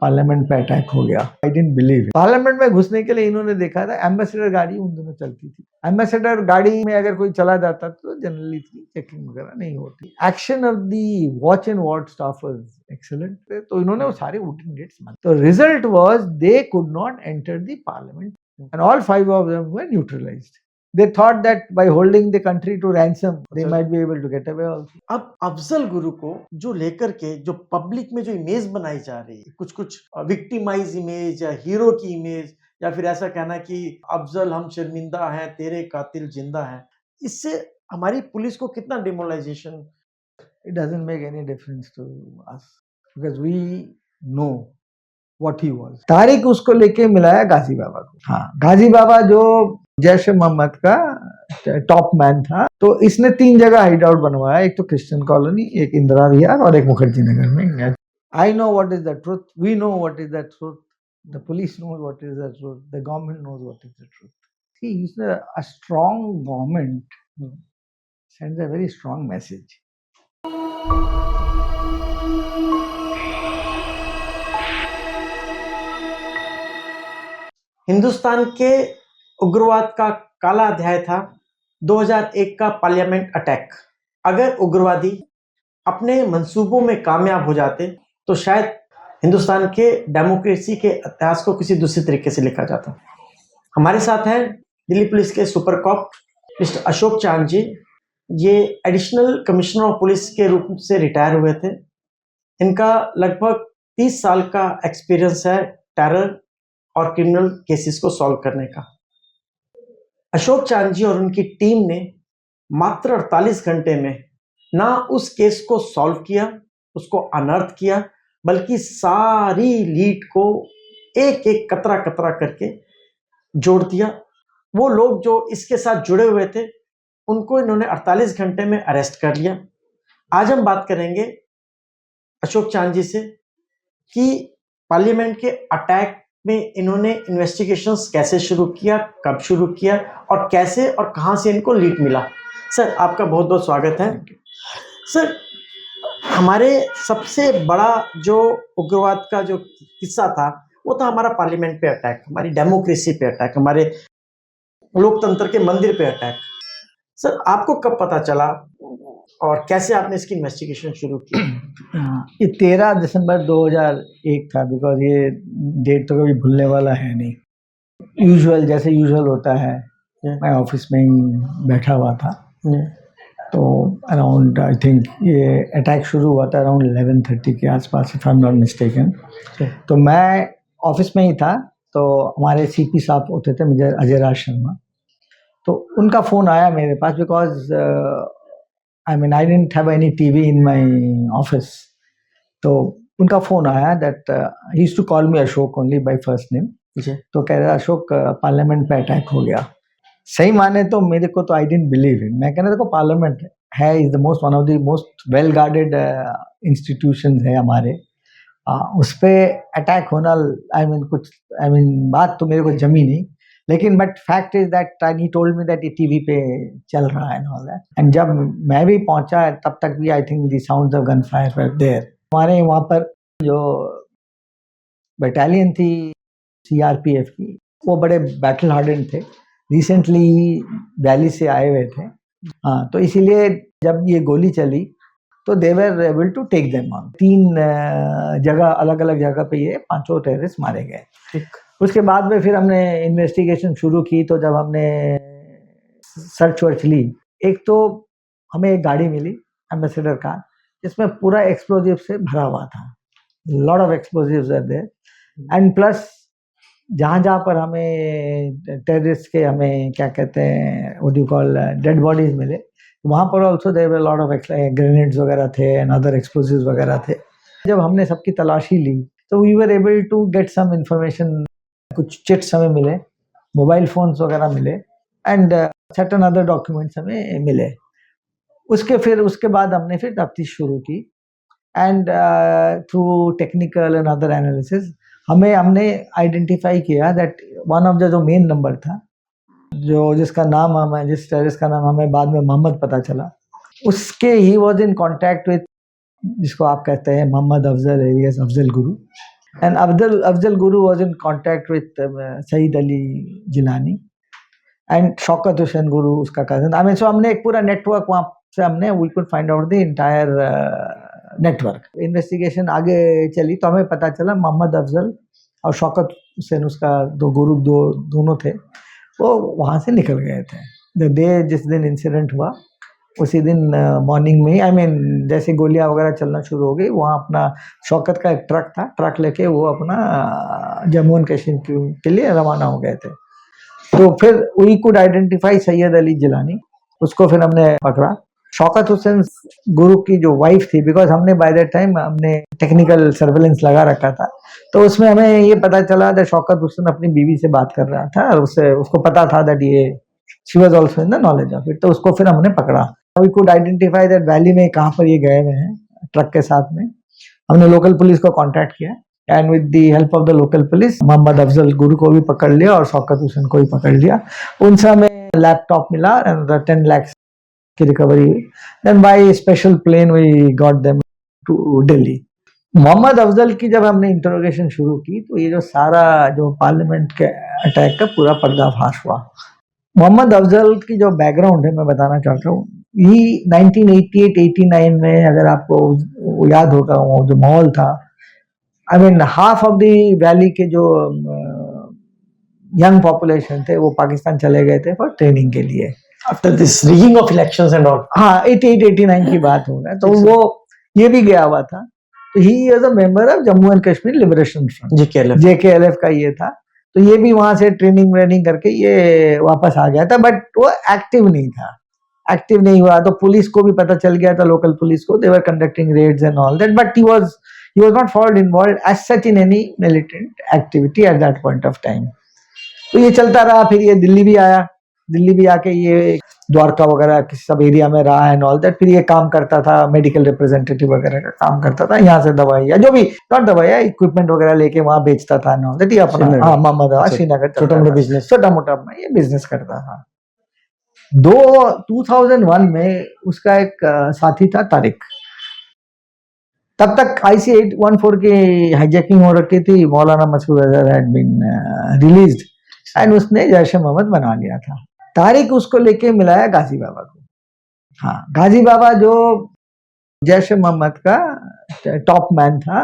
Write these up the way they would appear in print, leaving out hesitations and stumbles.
Parliament पे attack हो गया। I didn't believe. पार्लियामेंट में घुसने के लिए इन्होंने देखा था, एम्बेसडर गाड़ी उन दिनों चलती थी। एम्बेसडर गाड़ी में अगर कोई चला जाता तो जनरली इतनी चेकिंग वगैरह नहीं होती। Action of the watch and ward staff was excellent. तो इन्होंने वो सारे वोटिंग डेट्स माने। तो result was they could not enter the parliament and all 5 of them were neutralised. They thought that by holding the country to ransom, they might be able to get away also. अब अफजल गुरु को जो लेकर के जो public में जो image बनाई जा रही है, कुछ कुछ विक्टिमाइज इमेज या हीरो की इमेज, या फिर ऐसा कहना कि अफजल हम शर्मिंदा हैं, तेरे कातिल जिंदा हैं, इससे हमारी पुलिस को कितना demoralisation? It doesn't make any difference to us because we know what he was. Tariq उसको लेके मिलाया गाजी बाबा को। हाँ, गाजी बाबा जो जैश मोहम्मद का टॉप मैन था, तो इसने 3 जगह हाइड आउट बनवाया, एक तो क्रिश्चियन कॉलोनी, एक इंदिरा विहार और एक मुखर्जी नगर में। I know what is the truth, we know what is the truth, the police knows what is the truth, the government knows what is the truth. See, a strong government sends a very strong message. Hindustan के उग्रवाद का काला अध्याय था 2001 का parliament attack. अगर उग्रवादी अपने मंसूबों में कामयाब हो जाते तो शायद हिंदुस्तान के डेमोक्रेसी के इतिहास को किसी दूसरे तरीके से लिखा जाता। हमारे साथ हैं दिल्ली पुलिस के सुपर कॉप मिस्टर अशोक चांद जी। ये एडिशनल कमिश्नर ऑफ पुलिस के रूप से रिटायर हुए थे। इनका लगभग 30 साल का एक्सपीरियंस है टेरर और क्रिमिनल केसेस को सॉल्व करने का। अशोक चांद जी और उनकी टीम ने मात्र 48 घंटे में ना उस केस को सॉल्व किया, उसको अनर्थ किया, बल्कि सारी लीड को एक एक कतरा कतरा करके जोड़ दिया। वो लोग जो इसके साथ जुड़े हुए थे उनको इन्होंने 48 घंटे में अरेस्ट कर लिया। आज हम बात करेंगे अशोक चांद जी से कि पार्लियामेंट के अटैक में इन्होंने इन्वेस्टिगेशंस कैसे शुरू किया, कब शुरू किया और कैसे और कहां से इनको लीड मिला। सर, आपका बहुत बहुत स्वागत है। सर, हमारे सबसे बड़ा जो उग्रवाद का जो किस्सा था वो था हमारा पार्लियामेंट पे अटैक, हमारी डेमोक्रेसी पे अटैक, हमारे लोकतंत्र के मंदिर पे अटैक। सर, आपको कब पता चला और कैसे आपने इसकी इन्वेस्टिगेशन शुरू की? ये 13 दिसंबर 2001 था, बिकॉज ये डेट तो कभी भूलने वाला है नहीं। जैसे यूजुअल होता है, मैं ऑफिस में ही बैठा हुआ था। तो अराउंड आई थिंक ये अटैक शुरू हुआ था अराउंड 11:30 के आसपास, if I am not mistaken. तो मैं ऑफिस में ही था, तो हमारे सीपी साहब होते थे मेजर अजय राज शर्मा। तो उनका फ़ोन आया मेरे पास, because I didn't have any TV in my office. तो उनका फ़ोन आया that he used to call me Ashok only by first name. तो कह रहा अशोक पार्लियामेंट पे अटैक हो गया। सही माने तो मेरे को तो आई डिडंट बिलीव इट। मैं कहना देखो पार्लियामेंट है is the most one of the most well guarded institutions है हमारे। उस पर अटैक होना कुछ बात तो मेरे को जमी नहीं, लेकिन but fact is that he told me that ये टीवी पे चल रहा है एंड ऑल दैट। एंड जब मैं भी पहुंचा तब तक भी I think the sounds of gun fire were there. हमारे वहाँ पर जो बटालियन थी सीआरपीएफ की, वो बड़े बैटल हार्डन थे, रिसेंटली वैली से आए हुए थे। हाँ, तो इसीलिए जब ये गोली चली तो they were able to take them on. 3 जगह अलग अलग जगह पे ये 5 टेररिस्ट मारे गए। उसके बाद में फिर हमने इन्वेस्टिगेशन शुरू की। तो जब हमने सर्च वर्च ली, एक तो हमें एक गाड़ी मिली एम्बेसडर कार, जिसमें पूरा एक्सप्लोजिव से भरा हुआ था। Lot of explosives are there and plus जहाँ पर हमें टेररिस्ट के हमें क्या कहते हैं what you call dead bodies मिले, वहाँ पर also there were lot of grenades वगैरह थे एंड अदर एक्सप्लोजिव्स वगैरह थे। जब हमने सबकी तलाशी ली तो we were able to get some information. कुछ चिट्स हमें मिले, मोबाइल फोन्स वगैरह मिले एंड सर्टेन अदर डॉक्यूमेंट्स हमें मिले। उसके बाद हमने फिर तफ्तीश शुरू की and through technical and other analysis हमने आइडेंटिफाई किया दैट वन ऑफ द जो मेन नंबर था, जिसका नाम हमें, जिस टेररिस्ट का नाम हमें बाद में मोहम्मद पता चला, उसके he was in contact with जिसको आप कहते हैं Mohammad Afzal alias Afzal Guru. And Afzal Guru was in contact with Saeed Ali Jilani and Shaukat Hussain Guru, उसका cousin. I mean, so हमने एक पूरा network वहाँ से हमने we could find out the entire network. Investigation आगे चली तो हमें पता चला मोहम्मद अफजल और शौकत हुसैन उसका दो गुरु दोनों थे, वो वहाँ से निकल गए थे. द डे जिस दिन इंसिडेंट हुआ उसी दिन मॉर्निंग में ही, आई मीन जैसे गोलियां वगैरह चलना शुरू हो गई, वहाँ अपना शौकत का एक ट्रक था, ट्रक लेके वो अपना जम्मू एंड कश्मीर के लिए रवाना हो गए थे. तो फिर we could identify Syed Ali Jilani, उसको फिर हमने पकड़ा. शौकत हुसैन गुरु की जो वाइफ थी, बिकॉज हमने बाय दैट टाइम हमने टेक्निकल सर्वेलेंस लगा रखा था, तो उसमें हमें ये पता चला कि शौकत हुसैन अपनी बीवी से बात कर रहा था और उसको पता था दैट ये she was also in the knowledge of it. तो उसको फिर हमने पकड़ा. We could identify that valley में कहाँ पर ये गए हुए हैं ट्रक के साथ में. हमने लोकल पुलिस को कांटेक्ट किया and with the help of the local police Mohammad Afzal Guru को भी पकड़ लिया और शौकत हुसैन को भी पकड़ लिया. उनसे हमें लैपटॉप मिला एंड 10 लाख की रिकवरी हुई. Then by special plane we got them to Delhi. Mohammad Afzal की जब हमने इंटरोगेशन शुरू की तो ये जो सारा जो पार्लियामेंट के अटैक का पूरा पर्दाफाश हुआ. मोहम्मद अफजल की जो बैकग्राउंड है मैं बताना चाहता हूँ. ये 1988-89 में अगर आपको वो याद होगा, वो जो माहौल था, I mean half of the valley के जो यंग पॉपुलेशन थे वो पाकिस्तान चले गए थे फॉर ट्रेनिंग के लिए. After this rigging of elections and all, हाँ 88-89 की बात हो रहा है. तो वो ये भी गया हुआ था. तो he is a member of Jammu and Kashmir liberation front, JKLF का ये था. तो ये भी वहां से ट्रेनिंग व्रेनिंग करके ये वापस आ गया था, बट वो एक्टिव नहीं था. एक्टिव नहीं हुआ तो पुलिस को भी पता चल गया था, लोकल पुलिस को. They were conducting raids and all that, but he was not fold involved as such in any militant activity at that point of time. तो ये चलता रहा. फिर ये दिल्ली भी आया. दिल्ली भी आके ये द्वारका वगैरह किसी सब एरिया में रहा एंड ऑल दैट. फिर ये काम करता था, मेडिकल रिप्रेजेंटेटिव वगैरह का काम करता था. यहाँ से दवाई या जो भी नॉट दवाई इक्विपमेंट वगैरह लेके वहां बेचता था एंड ऑल दैट. ये अपना हाँ मोहम्मद श्रीनगर छोटा मोटा बिजनेस, छोटा मोटा ये बिजनेस करता था. 2001 में उसका एक साथी था तारिक. तब तक IC-814 की हाईजैकिंग हो रखी थी. Maulana Masood Azhar had been released and उसने जैश ए मोहम्मद बना लिया था. तारिक उसको लेके मिलाया गाजी बाबा को. हाँ, गाजी बाबा जो जैश ए मोहम्मद का टॉप मैन था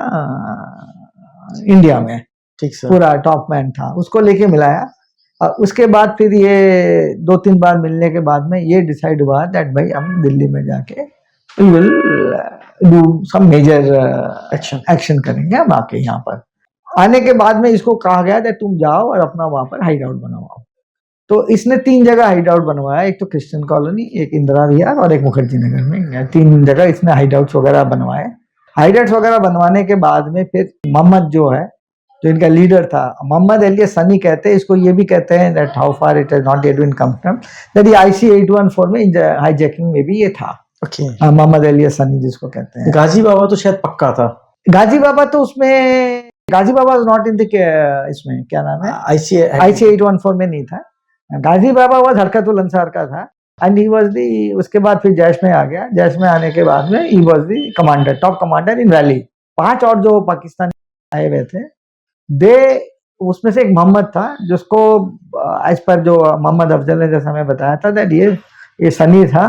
इंडिया में, ठीक सर, पूरा टॉप मैन था, उसको लेके मिलाया. और उसके बाद फिर ये 2-3 बार मिलने के बाद में ये डिसाइड हुआ दैट भाई हम दिल्ली में जाके we will do some major action करेंगे हम आके. यहाँ पर आने के बाद में इसको कहा गया कि तुम जाओ और अपना वहां पर हाइड आउट बनवाओ. तो इसने 3 जगह हाइड आउट बनवाया. एक तो क्रिश्चियन कॉलोनी, एक इंदिरा विहार और एक मुखर्जी नगर में. 3 जगह इसने हाइड आउट्स वगैरह बनवाए. हाइड आउट्स वगैरह बनवाने के बाद में फिर मोहम्मद जो है, जो इनका लीडर था, मोहम्मद एलियस सनी कहते हैं इसको. ये भी कहते हैं that how far it has not yet been confirmed that ये IC-814 में हाईजैकिंग में भी ये था. मोहम्मद एलियस सनी जिसको कहते हैं. गाजी बाबा तो शायद पक्का था. गाजी बाबा तो उसमें, गाजी बाबा वाज नॉट इन द इसमें क्या नाम है IC-814 में नहीं था. गाजी बाबा वाज हरकतुल अंसार का था एंड ही वाज दी. उसके बाद फिर जैश में आ गया. जैश में आने के बाद में he was the commander, top commander in valley. 5 और जो पाकिस्तानी आए हुए थे, दे उसमें से एक मोहम्मद था जिसको एज पर जो मोहम्मद अफजल ने जैसा हमें बताया था दैट ये सनी था.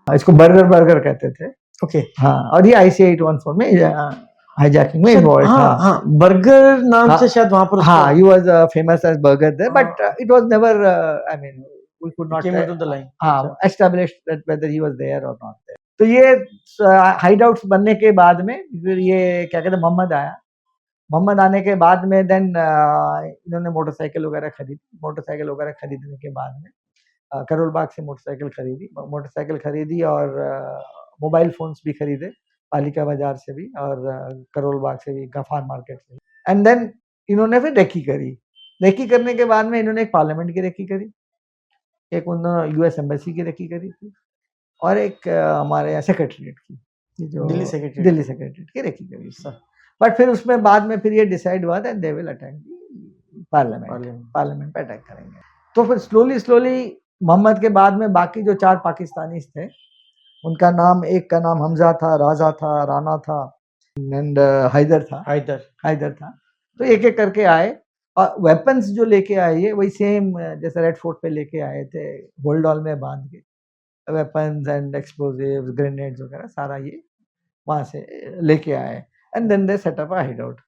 इसको बर्गर कहते थे. ओके हाँ, और ये IC-814 में हाईजैकिंग में इन्वॉल्व था. हाँ, बर्गर नाम से शायद वहां पर. हाँ, he was famous as burger there, but it was never I mean we could not came into the line. हाँ, establish that whether he was there or not there. तो ये हाइड आउट्स बनने के बाद में फिर ये क्या कहते हैं मोहम्मद आया. मोहम्मद आने के बाद में देन इन्होंने मोटरसाइकिल वगैरह खरीदी. मोटरसाइकिल वगैरह खरीदने के बाद में करोल बाग से मोटरसाइकिल खरीदी और मोबाइल फोन्स भी खरीदे, पालिका बाजार से भी और करोल बाग से भी, गफार मार्केट से. एंड देन इन्होंने फिर रेकी करी. रेकी करने के बाद में इन्होंने एक पार्लियामेंट की रेकी करी, एक उन्होंने US एम्बेसी की रेकी करी थी और एक हमारे यहाँ सेक्रेटरीट की, जो दिल्ली सेक्रेटरीट की रेकी करी. बट फिर उसमें बाद में फिर ये डिसाइड हुआ था दे विल अटैक पार्लियामेंट पे अटैक करेंगे. तो फिर स्लोली मोहम्मद के बाद में बाकी जो 4 पाकिस्तानी थे उनका नाम, एक का नाम हमजा था, राजा था, राना था, एंड हैदर था, हैदर था। तो एक एक करके आए और वेपन्स जो लेके आए ये वही सेम जैसे रेड फोर्ट पे लेके आए थे, होल्ड ऑल में बांध के वेपन्स एंड एक्सप्लोजिव्स ग्रेनेड्स वगैरह सारा ये वहां से लेके आए and then they set up a hide out.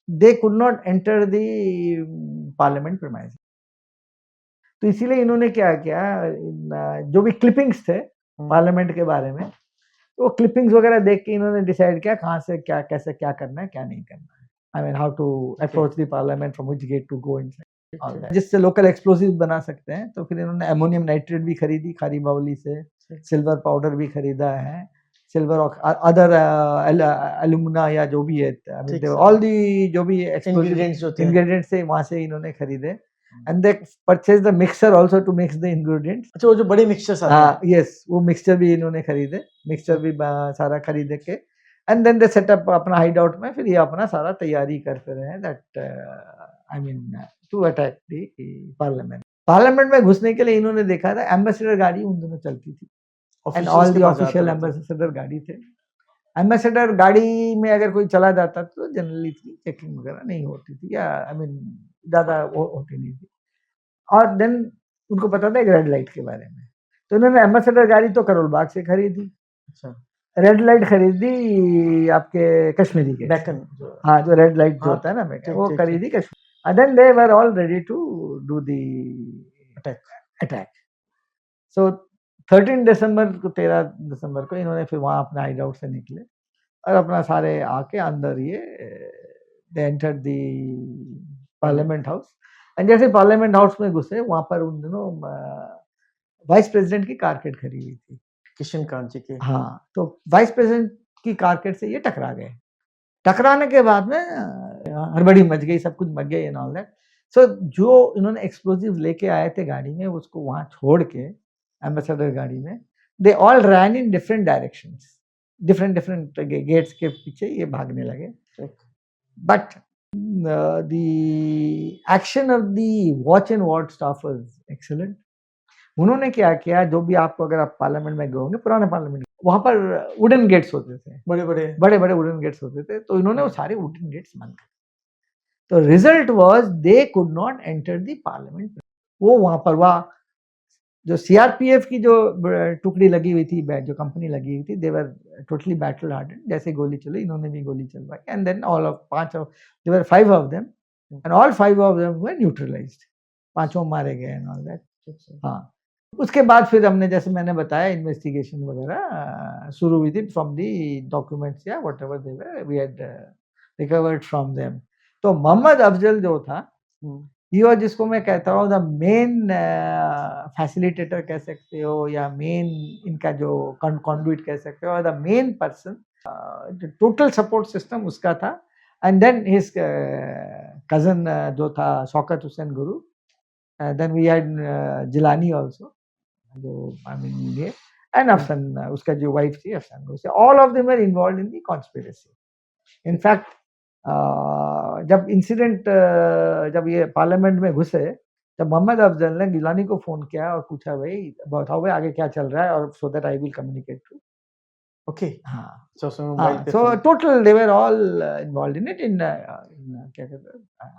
They could not enter the parliament premises. तो इसीलिए इन्होंने क्या किया, जो भी क्लिपिंग्स थे पार्लियामेंट के बारे में, तो क्लिपिंग्स वगैरह देख के इन्होंने डिसाइड किया कहाँ से क्या कैसे क्या करना है क्या नहीं करना है। I mean how to approach the parliament, from which gate to go inside, जिससे लोकल एक्सप्लोसिव बना सकते हैं। तो फिर इन्होंने अमोनियम नाइट्रेट भी खरीदी खारी बावली से, सिल्वर पाउडर भी खरीदा है, सिल्वर अदर एल्यूमिना या जो भी है, ऑल दी जो भी इंग्रेडिएंट्स थे वहां से इन्होंने खरीदे। And they purchase the mixture also to mix the ingredients. अच्छा, वो जो बड़े मिक्सचर्स आते हैं, यस, वो मिक्सचर भी इन्होंने खरीदे, मिक्सचर भी सारा खरीदे के एंड देन दे सेटअप अपना हाइड आउट में। फिर ये अपना सारा तैयारी करते रहे that I mean to attack the parliament. Parliament में घुसने के लिए इन्होंने देखा था एम्बेसडर गाड़ी उन दिनों चलती थी and all the official ambassador गाड़ी थे। एम्बेसडर गाड़ी में अगर कोई चला जाता तो जनरली चेकिंग वगैरह नहीं होती थी, या आई मीन ज़्यादा होती नहीं थी। और देन उनको पता था एक रेड लाइट के बारे में, तो इन्होंने एम्बेसडर गाड़ी तो करोल बाग से खरीदी। अच्छा, रेड लाइट खरीदी आपके कश्मीरी के, हाँ जो रेड लाइट जो होता है ना बेटा, वो खरीदी Kashmir. Then they were all ready to do the attack. So 13 दिसंबर को 13 दिसंबर को इन्होंने फिर वहाँ अपना हाइड आउट से निकले और अपना सारे आके अंदर ये they enter the parliament house. And जैसे पार्लियामेंट हाउस में घुसे वहाँ पर उन दिनों वाइस प्रेसिडेंट की कारकेट खड़ी हुई थी, किशन कांत जी की। हाँ, तो वाइस प्रेसिडेंट की कारकेट से ये टकरा गए। टकराने के बाद में हड़बड़ी मच गई, सब कुछ मच गया एंड ऑल दैट। सो जो इन्होंने एक्सप्लोजिव लेके आए थे गाड़ी में, उसको वहाँ छोड़ के एम्बेसडर गाड़ी में, they all ran in different directions, different gates के पीछे ये भागने लगे। But the action of the watch and ward staff was excellent. उन्होंने क्या किया, जो भी आपको अगर आप पार्लियामेंट में गए होंगे, पुराने पार्लियामेंट, वहां पर वुडन गेट्स होते थे, बड़े वुडन गेट्स होते थे, तो इन्होंने वो सारे वुडन गेट्स बंद कर। तो result was they could not enter the parliament. वो वहां पर वह जो सीआरपीएफ की जो टुकड़ी लगी हुई थी, जो कंपनी लगी हुई थी, दे वर टोटली बैटल हार्डेड। जैसे गोली चली, इन्होंने भी गोली चलवाई and then all of there were 5 of them and all 5 of them were neutralised, पांचों मारे गए एंड ऑल दैट। हाँ, उसके बाद फिर हमने जैसे मैंने बताया इन्वेस्टिगेशन वगैरह शुरू हुई थी फ्रॉम दी डॉक्यूमेंट्स या whatever they were we had recovered from them. तो मोहम्मद अफजल जो था, ये जिसको मैं कहता हूँ द मेन फैसिलिटेटर कह सकते हो, या मेन इनका जो कंडुइट कह सकते हो, the main person, total support system उसका था। एंड देन हिज कजन जो था Shaukat Hussain Guru, then we had Jilani also, जो आई मीन ये, एंड अफसन, उसका जो वाइफ थी Afsan Guru, all of them were involved in the conspiracy. In fact जब इंसिडेंट जब ये पार्लियामेंट में घुसे, जब मोहम्मद अफजल ने गिलानी को फोन किया और पूछा भाई बताओ भाई आगे क्या चल रहा है, और so that I will communicate to. Okay, हाँ, so total they were all involved in it, in क्या कहते हैं,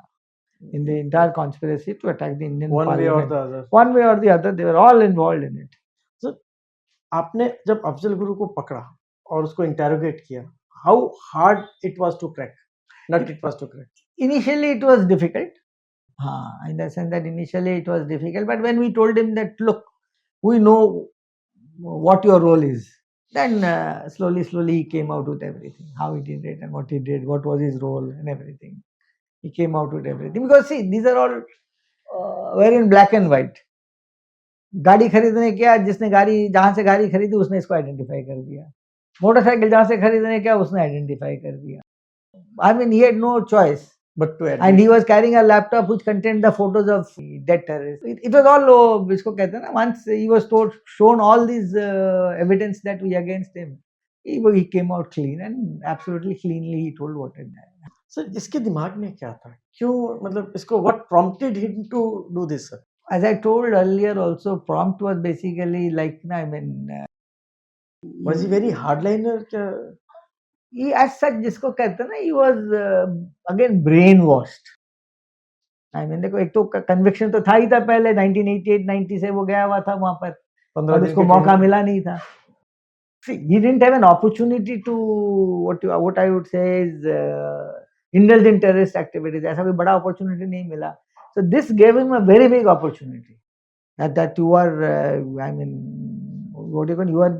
in the entire conspiracy to attack the Indian parliament, one way और the other, they were all involved in it. So आपने जब अफजल गुरु को पकड़ा और उसको इंटेरोगेट किया, how hard it was to crack? Not it was too correct. Initially it was difficult. In the sense that initially it was difficult, but when we told him that, look, we know what your role is, then slowly he came out with everything, how he did it and what he did, what was his role and everything. He came out with everything, because see, these are all very in black and white. गाड़ी खरीदने क्या, जिसने गाड़ी जहां से गाड़ी खरीदी उसने इसको आइडेंटिफाई कर दिया, मोटरसाइकिल जहां से खरीदने क्या उसने आइडेंटिफाई कर दिया। I mean, he had no choice but to admit. And he was carrying a laptop which contained the photos of dead terrorists. It was all, इसको कहते हैं ना, once he was shown all these evidence that we against him, he came out clean and absolutely cleanly he told what had happened. Sir, इसके दिमाग में क्या था, क्यों, मतलब इसको what prompted him to do this, sir? As I told earlier also, prompt was basically like, I mean, was he very hardliner? he as such जिसको कहते हैं ना, he was again brainwashed. I mean देखो, एक तो conviction तो था ही था पहले 1988-90 से वो गया हुआ था वहां पर, 15 और दिन उसको की मौका ट्रेनिंग। मिला नहीं था. See, he didn't have an opportunity to what I would say is indulge in terrorist activities. ऐसा कोई बड़ा opportunity नहीं मिला. So this gave him a very big opportunity. That you are, I mean, what do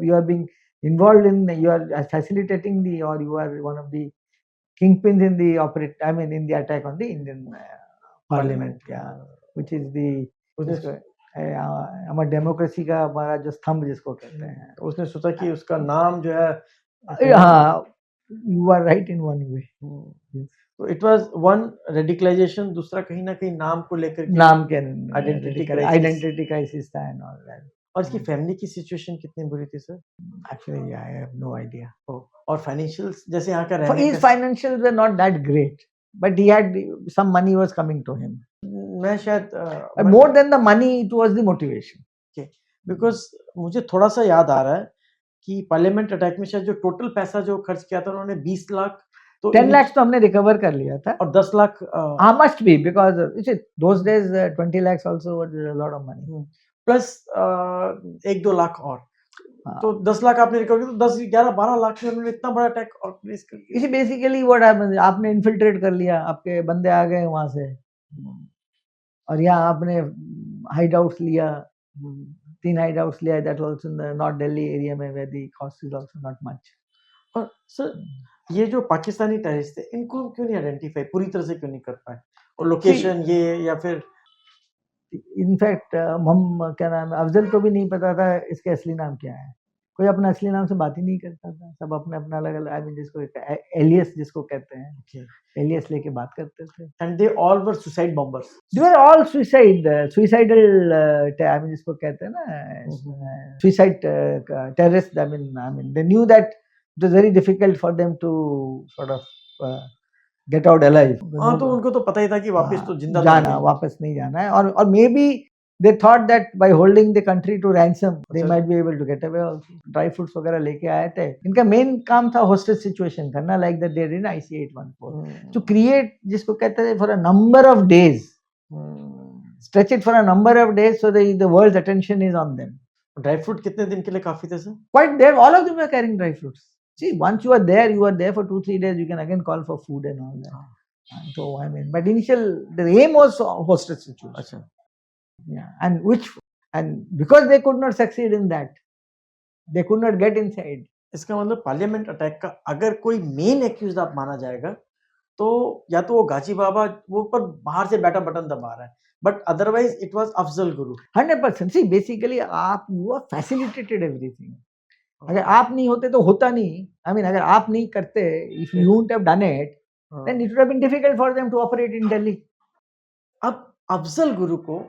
you are being involved in, you are facilitating the, or you are one of the kingpins in the in the attack on the Indian Parliament, yeah, which is the उसने हमारा democracy का हमारा जो स्तंभ जिसको कहते हैं. तो उसने सोचा कि उसका नाम जो है हाँ, you are right in one way. तो इट वाज वन रेडिकलाइजेशन, दूसरा कहीं ना कहीं नाम को लेकर के नाम के आइडेंटिटी क्राइसिस था एंड ऑल दैट. और इसकी फैमिली की सिचुएशन कितनी बुरी थी sir? Actually, I have no idea. और फाइनेंशियल्स जैसे यहाँ का For रहने his financials were not that great, but he had some money was coming to him. मैं शायद But more than the money, it was the motivation. Because मुझे थोड़ा सा याद आ रहा है कि पार्लियामेंट अटैक में शायद जो टोटल पैसा जो खर्च किया था उन्होंने 20 लाख, तो 10 lakhs तो हमने रिकवर कर लिया था. और 10 lakh Must be, because you see, those days 20 lakhs also was a lot of money. Plus 1-2 lakh और, तो 10 लाख आपने रिकवर किया, तो 10-11-12 लाख में उन्होंने इतना बड़ा अटैक ऑर्गेनाइज कर दिया. इसी बेसिकली व्हाट हैपेंस, आपने इन्फिल्ट्रेट कर लिया, आपके बंदे आ गए वहां से, और यहाँ आपने हाइड आउट्स लिया, 3 हाइड आउट्स लिया. That also in the north Delhi area में, where the cost is also not much. और सर ये जो पाकिस्तानी टेररिस्ट थे, इनको क्यों नहीं आइडेंटिफाई पूरी तरह से क्यों नहीं कर पाए, और लोकेशन ये या फिर इनफैक्ट हम क्या नाम है, अफजल को भी नहीं पता था इसके असली नाम क्या है. कोई अपना असली नाम से बात ही नहीं करता था, सब अपने अपना अलग अलग, आई मीन जिसको एलियस जिसको कहते हैं, एलियस लेके बात करते थे. And they all were suicide bombers. They were all suicidal, I mean जिसको कहते हैं ना suicide terrorist. I mean they knew that it was very difficult for them to sort of get out alive. हाँ, तो उनको तो पता ही था कि वापस तो जिंदा जाना, वापस नहीं जाना है. और may be they thought that by holding the country to ransom they might be able to get away also. Dry fruits वगैरह लेके आए थे. इनका मेन काम था होस्टेज सिचुएशन करना, like that they did in IC 814, to create, जिसको कहते थे, for a number of days, stretch it for a number of days so that the world's attention is on them. Dry fruit कितने दिन के लिए काफी थे sir? Quite there, all of them were carrying dry fruits. See, once you are there for 2-3 days, you can again call for food and all that. So I mean, but the aim was hostage situation. अच्छा. Yeah, and because they could not succeed in that, they could not get inside. इसका मतलब parliament attack का अगर कोई main accused आप माना जाएगा, तो या तो वो गाजी बाबा वो पर बाहर से बैठा बटन दबा रहा है, but otherwise it was Afzal Guru. 100%. See, basically आप you are facilitated everything. अगर आप नहीं होते तो होता नहीं. I mean, अगर आप नहीं करते, if you wouldn't have done it, then it would have been difficult for them to operate in Delhi. अब अफजल गुरु को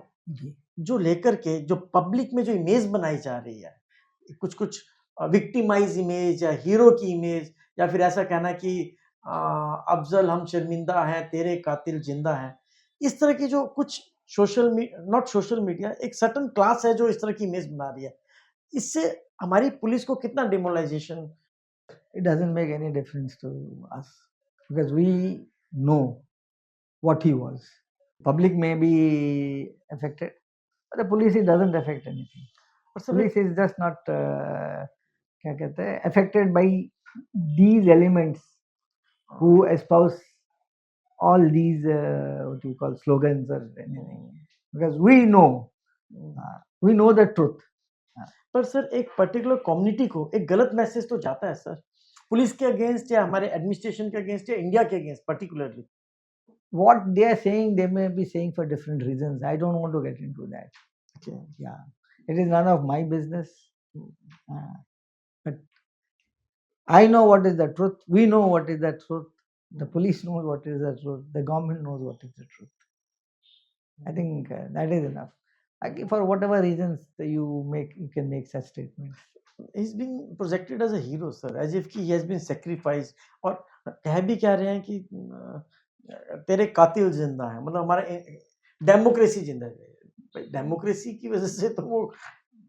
जो लेकर के जो पब्लिक में जो इमेज बनाई जा रही है, कुछ विक्टिमाइज इमेज या हीरो की इमेज, या फिर ऐसा कहना कि अफजल हम शर्मिंदा हैं, तेरे कातिल जिंदा हैं, इस तरह की जो कुछ नॉट सोशल मीडिया, एक सर्टन क्लास है जो इस तरह की इमेज बना रही है, इससे हमारी पुलिस को कितना demoralisation. It doesn't make any difference to us because we know what he was. Public may be affected, but the police, it doesn't affect anything. Police is just not क्या कहते हैं, affected by these elements who espouse all these what you call slogans or anything, because we know the truth. पर sir एक particular community को एक गलत message तो जाता है सर, पुलिस के अगेंस्ट या हमारे एडमिनिस्ट्रेशन के अगेंस्ट या इंडिया के against particularly. What they are saying, they may be saying for different reasons. I don't want to get into that. Okay. Yeah, it is none of my business. But I know what is the truth. We know what is the truth. The police knows what is the truth. The government knows what is the truth. I think that is enough. For whatever reasons you can make such statements. He's being projected as a hero, sir, as if he has been sacrificed. और कह भी क्या रहे हैं कि तेरे कातिल जिंदा है, मतलब हमारा डेमोक्रेसी जिंदा है. डेमोक्रेसी की वजह से तो वो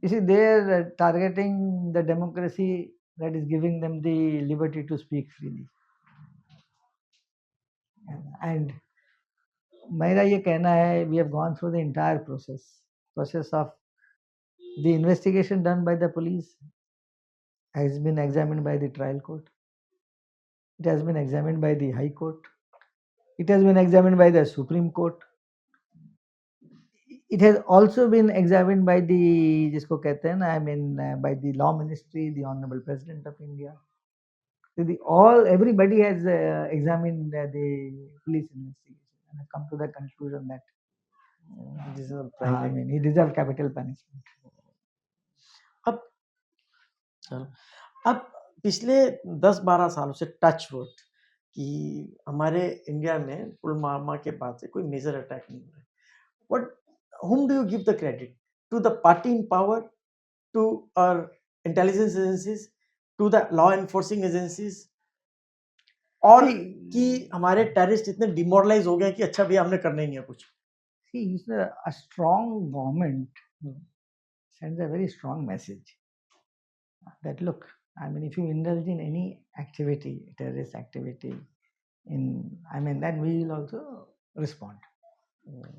you see, they are targeting the democracy that is giving them the liberty to speak freely. And मेरा ये कहना है, we have gone through the entire process of the investigation done by the police has been examined by the trial court. It has been examined by the High Court. It has been examined by the Supreme Court. It has also been examined by the जिसको कहते हैं ना by the Law Ministry, the Honorable President of India. Everybody has examined the police investigation and has come to the conclusion that he deserved capital punishment. अब पिछले 10-12 सालों से touch wood कि हमारे इंडिया में पुलवामा के बाद से कोई मेजर अटैक नहीं हुआ है. What whom do you give the credit? To the party in power, to our intelligence agencies, to the law enforcing agencies, और कि हमारे टेररिस्ट इतने डिमोरलाइज हो गए कि अच्छा भैया हमने करना ही नहीं है कुछ. See, a strong government sends a very strong message that look, if you indulge in any activity, terrorist activity, then we will also respond.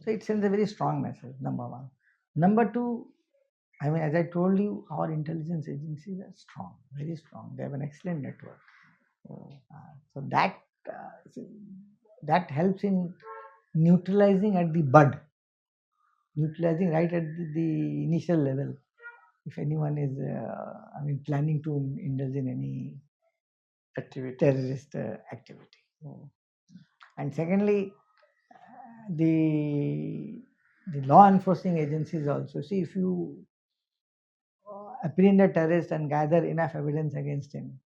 So it sends a very strong message, number one. Number two, as I told you, our intelligence agencies are strong, very strong. They have an excellent network. So that helps in neutralizing at the bud, neutralizing right at the initial level. If anyone is, planning to indulge in any terrorist activity. And secondly, the law enforcing agencies also. See, if you apprehend a terrorist and gather enough evidence against him,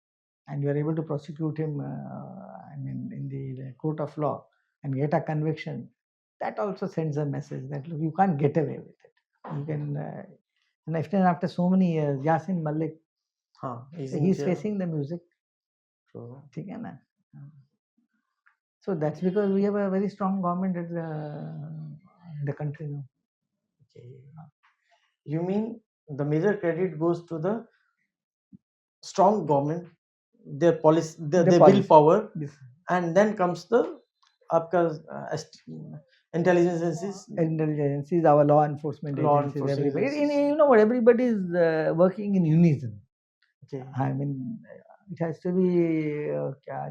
and you are able to prosecute him, in the court of law and get a conviction, that also sends a message that look, you can't get away with it. You can, and after so many years, Yasin Malik, he's facing the music. So, so that's because we have a very strong government in the country now. Okay. You mean the major credit goes to the strong government, their policy, their willpower, Yes. And then comes the intelligence agencies, our law enforcement agencies, everybody. You know what? Everybody is working in unison. Okay. It has to be.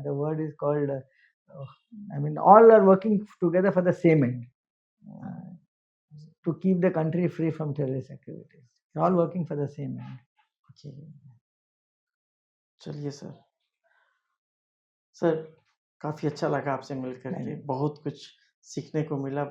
The word is called. All are working together for the same end. To keep the country free from terrorist activities. They're all working for the same end. Okay. चलिए sir काफ़ी अच्छा लगा आपसे मिलकर के, बहुत कुछ सीखने को मिला.